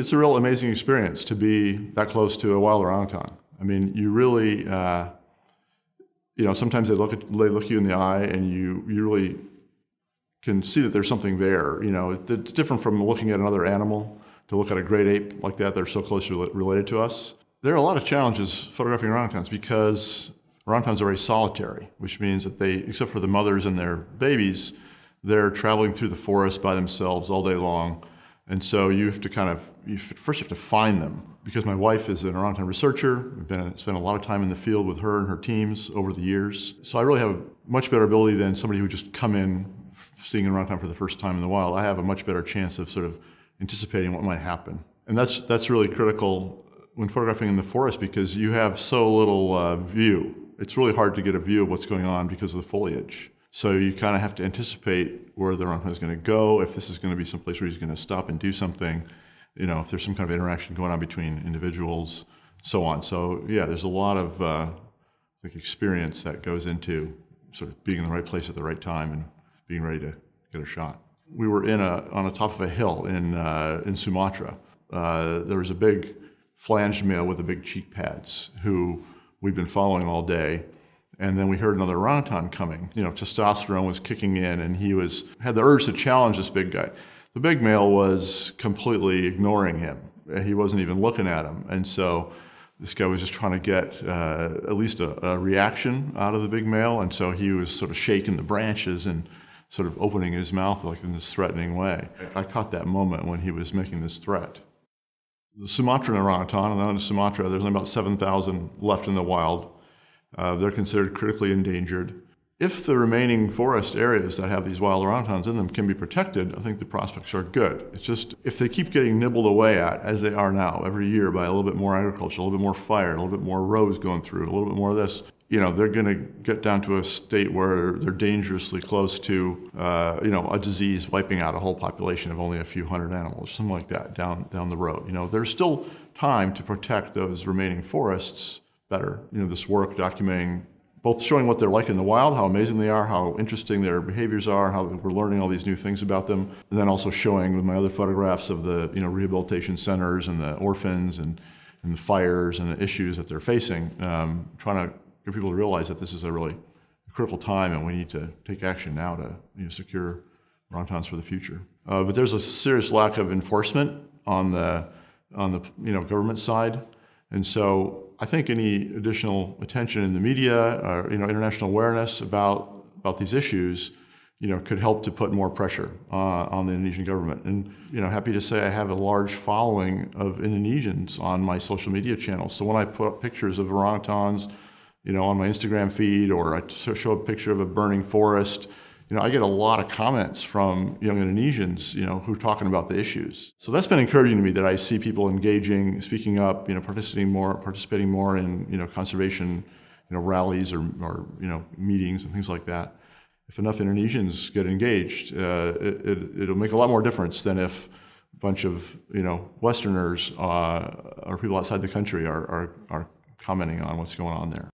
It's a real amazing experience to be that close to a wild orangutan. I mean, you really, sometimes they look you in the eye, and you really can see that there's something there. It's different from looking at another animal to look at a great ape like that. They're so closely related to us. There are a lot of challenges photographing orangutans because orangutans are very solitary, which means that they, except for the mothers and their babies, they're traveling through the forest by themselves all day long. And so you have to first you have to find them. Because my wife is an orangutan researcher, I've spent a lot of time in the field with her and her teams over the years. So I really have a much better ability than somebody who would just come in seeing an orangutan for the first time in the wild. I have a much better chance of sort of anticipating what might happen. And that's really critical when photographing in the forest because you have so little view. It's really hard to get a view of what's going on because of the foliage. So you kind of have to anticipate where the orangutan is going to go, if this is going to be someplace where he's going to stop and do something, if there's some kind of interaction going on between individuals, so on. So yeah, there's a lot of experience that goes into sort of being in the right place at the right time and being ready to get a shot. We were on the top of a hill in Sumatra. There was a big flanged male with the big cheek pads who we'd been following all day. And then we heard another orangutan coming. Testosterone was kicking in, and he had the urge to challenge this big guy. The big male was completely ignoring him. He wasn't even looking at him. And so this guy was just trying to get at least a reaction out of the big male. And so he was sort of shaking the branches and sort of opening his mouth like in this threatening way. I caught that moment when he was making this threat. The Sumatran orangutan, and in Sumatra, there's only about 7,000 left in the wild. They're considered critically endangered. If the remaining forest areas that have these wild orangutans in them can be protected, I think the prospects are good. It's just, if they keep getting nibbled away at, as they are now, every year by a little bit more agriculture, a little bit more fire, a little bit more roads going through, a little bit more of this, they're going to get down to a state where they're dangerously close to, a disease wiping out a whole population of only a few hundred animals, something like that, down the road. There's still time to protect those remaining forests better. This work documenting, both showing what they're like in the wild, how amazing they are, how interesting their behaviors are, how we're learning all these new things about them, and then also showing with my other photographs of the rehabilitation centers and the orphans and the fires and the issues that they're facing, trying to get people to realize that this is a really critical time and we need to take action now to secure orangutans for the future. But there's a serious lack of enforcement on the government side, and so I think any additional attention in the media, or international awareness about these issues, could help to put more pressure on the Indonesian government. And happy to say I have a large following of Indonesians on my social media channels. So when I put up pictures of orangutans, on my Instagram feed, or I show a picture of a burning forest, I get a lot of comments from young Indonesians, who are talking about the issues. So that's been encouraging to me that I see people engaging, speaking up, participating more in, conservation, rallies or meetings and things like that. If enough Indonesians get engaged, it'll make a lot more difference than if a bunch of, Westerners or people outside the country are commenting on what's going on there.